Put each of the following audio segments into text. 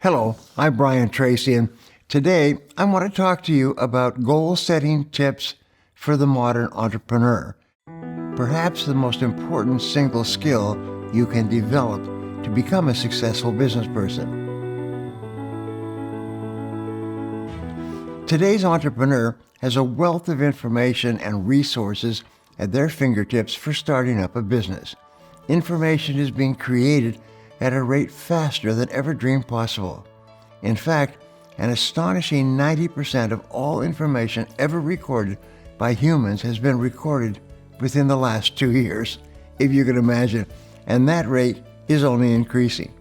Hello, I'm Brian Tracy, and today I want to talk to you about goal-setting tips for the modern entrepreneur. Perhaps the most important single skill you can develop to become a successful business person. Today's entrepreneur has a wealth of information and resources at their fingertips for starting up a business. Information is being created at a rate faster than ever dreamed possible. In fact, an astonishing 90% of all information ever recorded by humans has been recorded within the last 2 years, if you can imagine, and that rate is only increasing.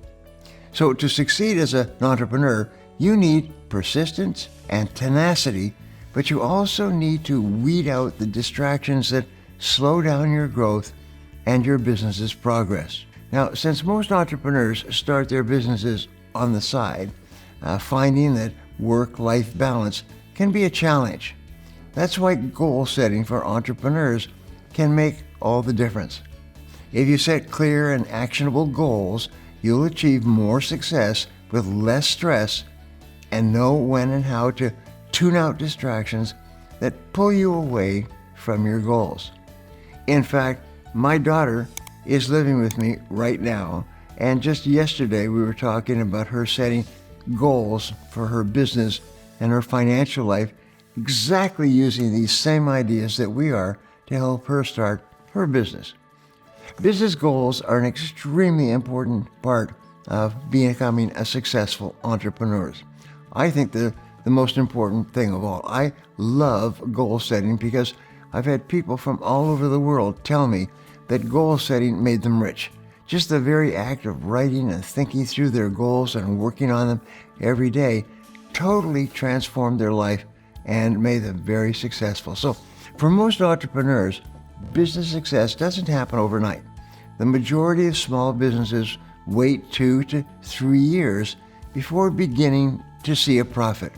So to succeed as an entrepreneur, you need persistence and tenacity, but you also need to weed out the distractions that slow down your growth and your business's progress. Now, since most entrepreneurs start their businesses on the side, finding that work-life balance can be a challenge. That's why goal setting for entrepreneurs can make all the difference. If you set clear and actionable goals, you'll achieve more success with less stress and know when and how to tune out distractions that pull you away from your goals. In fact, my daughter is living with me right now, and just yesterday we were talking about her setting goals for her business and her financial life, exactly using these same ideas that we are to help her start her business. Business goals are an extremely important part of becoming a successful entrepreneur. I think the most important thing of all. I love goal setting because I've had people from all over the world tell me that goal setting made them rich. Just the very act of writing and thinking through their goals and working on them every day totally transformed their life and made them very successful. So for most entrepreneurs, business success doesn't happen overnight. The majority of small businesses wait 2 to 3 years before beginning to see a profit,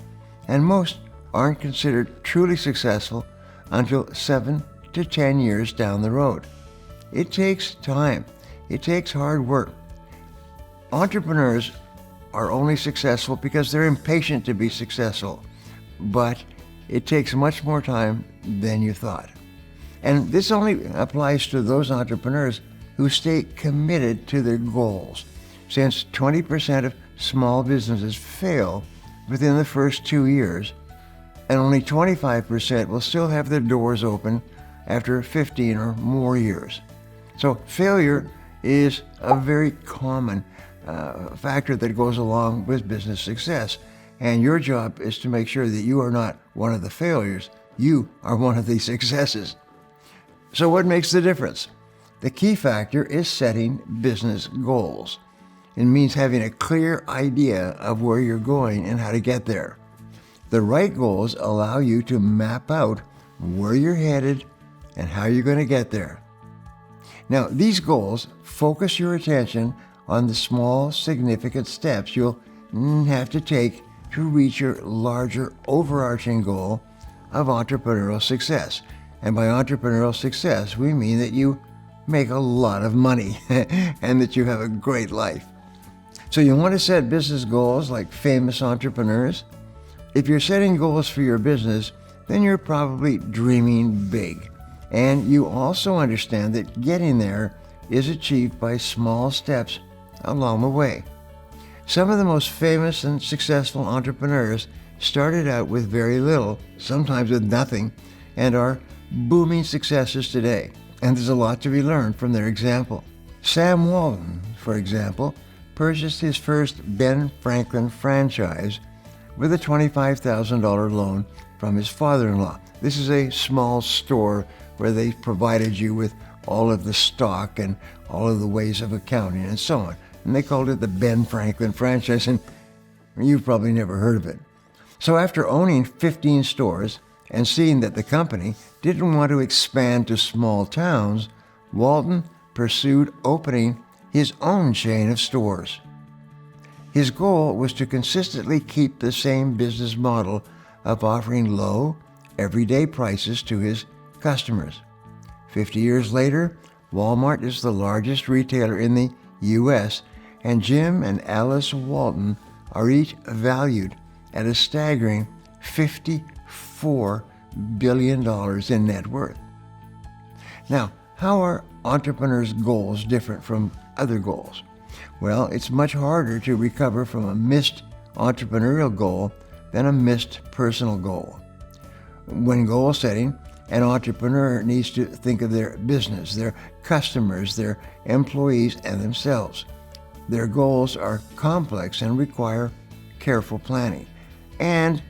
and most aren't considered truly successful until 7 to 10 years down the road. It takes time. It takes hard work. Entrepreneurs are only successful because they're impatient to be successful, but it takes much more time than you thought. And this only applies to those entrepreneurs who stay committed to their goals, since 20% of small businesses fail within the first 2 years, and only 25% will still have their doors open after 15 or more years. So failure is a very common factor that goes along with business success. And your job is to make sure that you are not one of the failures. You are one of the successes. So what makes the difference? The key factor is setting business goals. It means having a clear idea of where you're going and how to get there. The right goals allow you to map out where you're headed and how you're going to get there. Now, these goals focus your attention on the small, significant steps you'll have to take to reach your larger, overarching goal of entrepreneurial success. And by entrepreneurial success, we mean that you make a lot of money and that you have a great life. So you want to set business goals like famous entrepreneurs? If you're setting goals for your business, then you're probably dreaming big. And you also understand that getting there is achieved by small steps along the way. Some of the most famous and successful entrepreneurs started out with very little, sometimes with nothing, and are booming successes today. And there's a lot to be learned from their example. Sam Walton, for example, purchased his first Ben Franklin franchise with a $25,000 loan from his father-in-law. This is a small store where they provided you with all of the stock and all of the ways of accounting and so on. And they called it the Ben Franklin franchise, and you've probably never heard of it. So after owning 15 stores and seeing that the company didn't want to expand to small towns, Walton pursued opening his own chain of stores. His goal was to consistently keep the same business model of offering low, everyday prices to his customers. 50 years later, Walmart is the largest retailer in the U.S., and Jim and Alice Walton are each valued at a staggering $54 billion in net worth. Now, how are entrepreneurs' goals different from other goals? Well, it's much harder to recover from a missed entrepreneurial goal than a missed personal goal. When goal setting, an entrepreneur needs to think of their business, their customers, their employees, and themselves. Their goals are complex and require careful planning and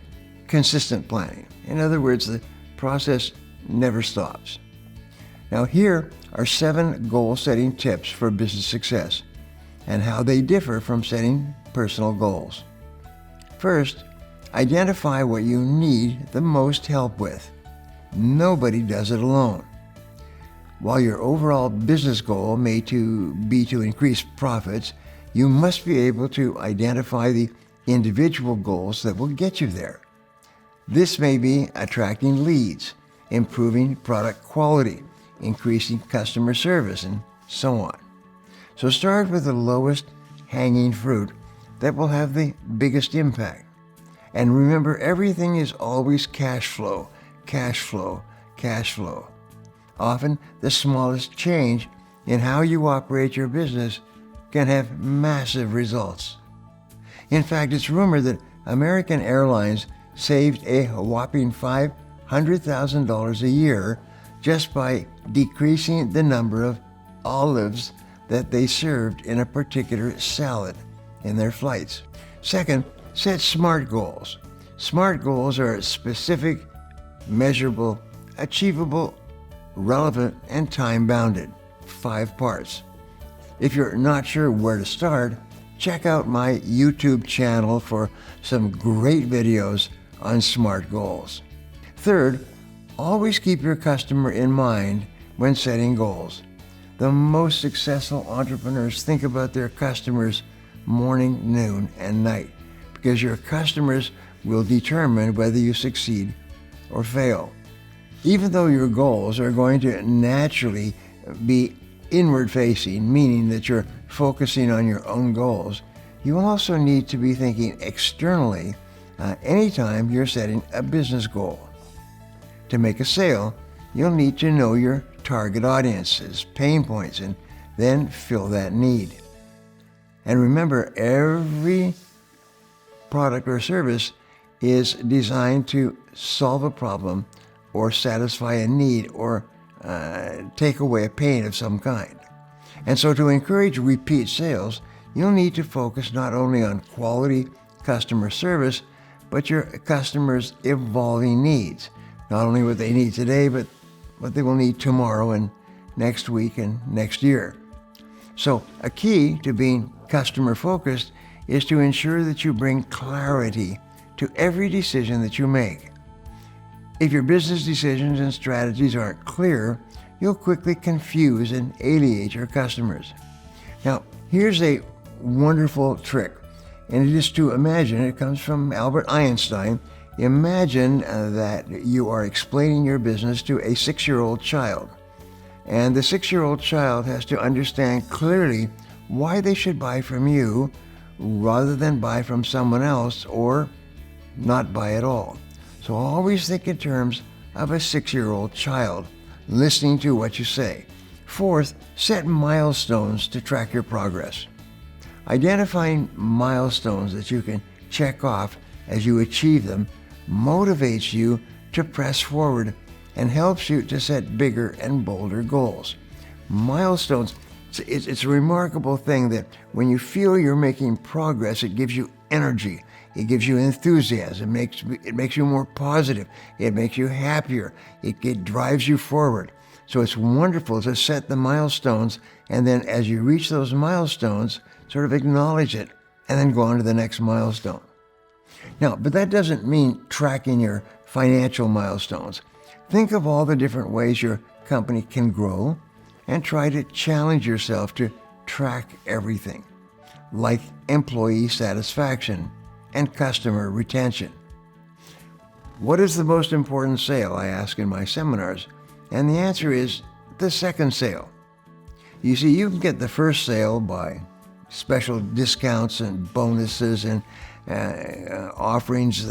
consistent planning. In other words, the process never stops. Now, here are 7 goal-setting tips for business success and how they differ from setting personal goals. First, identify what you need the most help with. Nobody does it alone. While your overall business goal may be to increase profits, you must be able to identify the individual goals that will get you there. This may be attracting leads, improving product quality, increasing customer service, and so on. So start with the lowest hanging fruit that will have the biggest impact. And remember, everything is always cash flow, cash flow, cash flow. Often, the smallest change in how you operate your business can have massive results. In fact, it's rumored that American Airlines saved a whopping $500,000 a year just by decreasing the number of olives that they served in a particular salad in their flights. Second, set SMART goals. SMART goals are specific, measurable, achievable, relevant, and time-bounded. 5 parts. If you're not sure where to start, check out my YouTube channel for some great videos on SMART goals. Third, always keep your customer in mind when setting goals. The most successful entrepreneurs think about their customers morning, noon, and night, because your customers will determine whether you succeed or fail. Even though your goals are going to naturally be inward-facing, meaning that you're focusing on your own goals, you will also need to be thinking externally anytime you're setting a business goal. To make a sale, you'll need to know your target audience's pain points and then fill that need. And remember, every product or service is designed to solve a problem or satisfy a need or take away a pain of some kind. And so to encourage repeat sales, you'll need to focus not only on quality customer service, but your customers' evolving needs. Not only what they need today, but what they will need tomorrow and next week and next year. So a key to being customer focused is to ensure that you bring clarity to every decision that you make. If your business decisions and strategies aren't clear, you'll quickly confuse and alienate your customers. Now, here's a wonderful trick, and it is to imagine, it comes from Albert Einstein, imagine that you are explaining your business to a 6-year-old child, and the 6-year-old child has to understand clearly why they should buy from you rather than buy from someone else or not buy at all. So always think in terms of a 6-year-old child, listening to what you say. Fourth, set milestones to track your progress. Identifying milestones that you can check off as you achieve them motivates you to press forward and helps you to set bigger and bolder goals. Milestones, it's a remarkable thing that when you feel you're making progress, it gives you energy. It gives you enthusiasm. It makes you more positive. It makes you happier. It drives you forward. So it's wonderful to set the milestones, and then as you reach those milestones, sort of acknowledge it, and then go on to the next milestone. Now, but that doesn't mean tracking your financial milestones. Think of all the different ways your company can grow and try to challenge yourself to track everything, like employee satisfaction and customer retention. What is the most important sale, I ask in my seminars, and the answer is the second sale. You see, you can get the first sale by special discounts and bonuses and offerings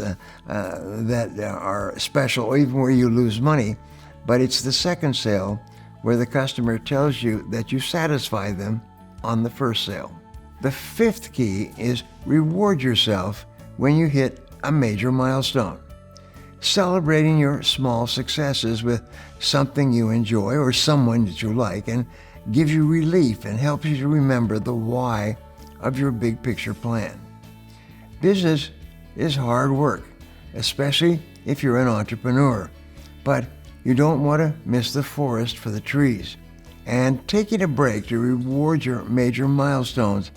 that are special, even where you lose money. But it's the second sale where the customer tells you that you satisfy them on the first sale. The fifth key is reward yourself when you hit a major milestone. Celebrating your small successes with something you enjoy or someone that you like and gives you relief and helps you to remember the why of your big picture plan. Business is hard work, especially if you're an entrepreneur, but you don't want to miss the forest for the trees. And taking a break to reward your major milestones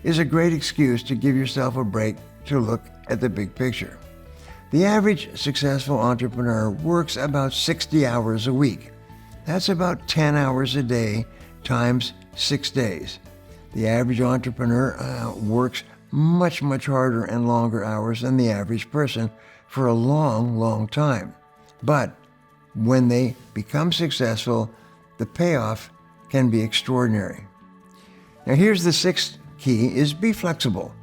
is a great excuse to give yourself a break to look at the big picture. The average successful entrepreneur works about 60 hours a week. That's about 10 hours a day times 6 days. The average entrepreneur works much harder and longer hours than the average person for a long time. But when they become successful, the payoff can be extraordinary. Now here's the sixth key is be flexible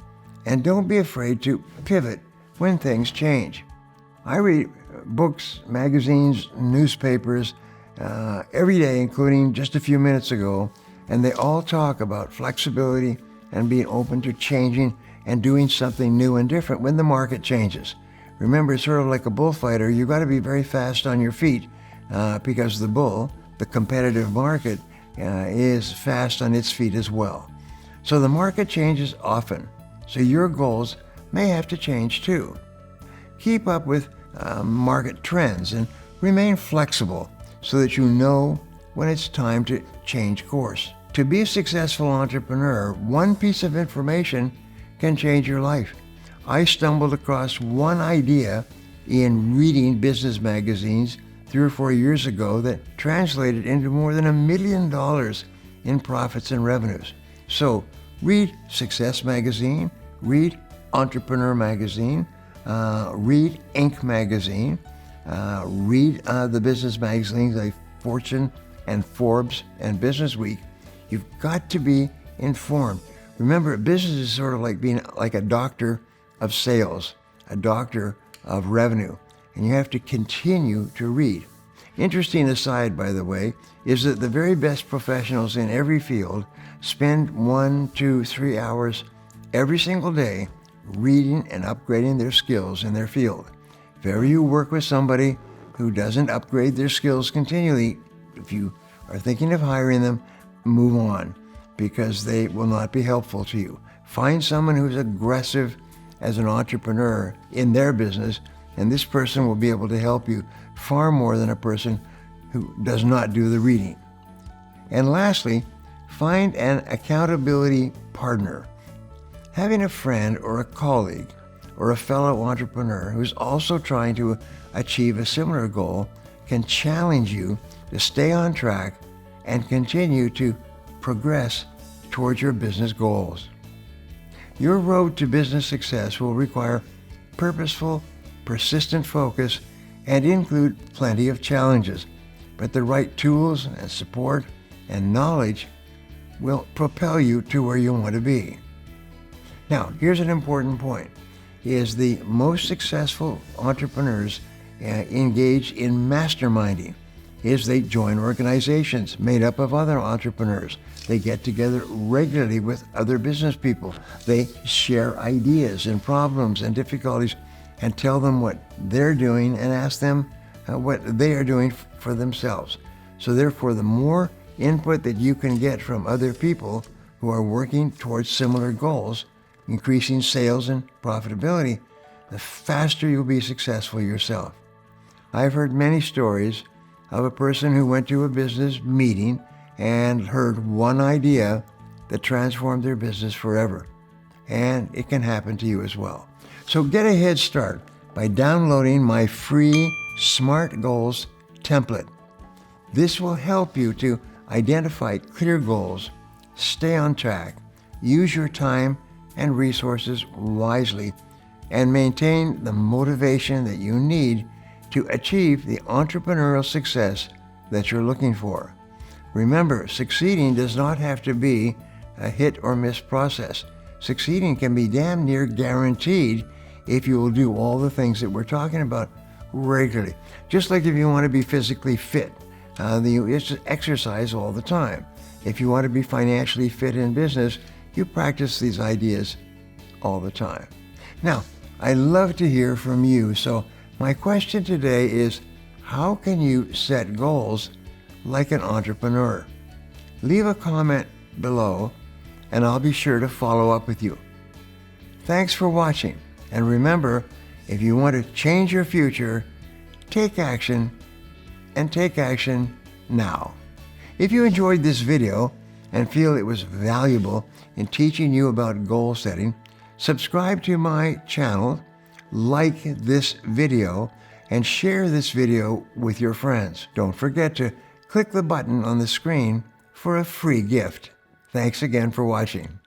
and don't be afraid to pivot when things change. I read books, magazines, newspapers every day, including just a few minutes ago, and they all talk about flexibility and being open to changing and doing something new and different when the market changes. Remember, it's sort of like a bullfighter. You've got to be very fast on your feet because the competitive market, is fast on its feet as well. So the market changes often, so your goals may have to change too. Keep up with market trends and remain flexible so that you know when it's time to change course. To be a successful entrepreneur, one piece of information can change your life. I stumbled across one idea in reading business magazines 3 or 4 years ago that translated into more than $1 million in profits and revenues. So read Success Magazine, read Entrepreneur Magazine, read Inc. Magazine, read the business magazines like Fortune and Forbes and Business Week. You've got to be informed. Remember, business is sort of like being like a doctor of sales, a doctor of revenue, and you have to continue to read. Interesting aside, by the way, is that the very best professionals in every field spend 1, 2, 3 hours every single day reading and upgrading their skills in their field. If ever you work with somebody who doesn't upgrade their skills continually, if you are thinking of hiring them, move on, because they will not be helpful to you. Find someone who's aggressive as an entrepreneur in their business, and this person will be able to help you far more than a person who does not do the reading. And lastly, find an accountability partner. Having a friend or a colleague or a fellow entrepreneur who's also trying to achieve a similar goal can challenge you to stay on track and continue to progress towards your business goals. Your road to business success will require purposeful, persistent focus and include plenty of challenges, but the right tools and support and knowledge will propel you to where you want to be. Now, here's an important point, is the most successful entrepreneurs engage in masterminding, is they join organizations made up of other entrepreneurs. They get together regularly with other business people. They share ideas and problems and difficulties and tell them what they're doing and ask them what they are doing for themselves. So therefore, the more input that you can get from other people who are working towards similar goals, increasing sales and profitability, the faster you'll be successful yourself. I've heard many stories of a person who went to a business meeting and heard one idea that transformed their business forever. And it can happen to you as well. So get a head start by downloading my free SMART Goals template. This will help you to identify clear goals, stay on track, use your time and resources wisely, and maintain the motivation that you need to achieve the entrepreneurial success that you're looking for. Remember, succeeding does not have to be a hit or miss process. Succeeding can be damn near guaranteed if you will do all the things that we're talking about regularly. Just like if you want to be physically fit, you exercise all the time. If you want to be financially fit in business, you practice these ideas all the time. Now, I love to hear from you, so my question today is, how can you set goals like an entrepreneur? Leave a comment below, and I'll be sure to follow up with you. Thanks for watching, and remember, if you want to change your future, take action, and take action now. If you enjoyed this video and feel it was valuable in teaching you about goal setting, subscribe to my channel, like this video, and share this video with your friends. Don't forget to click the button on the screen for a free gift. Thanks again for watching.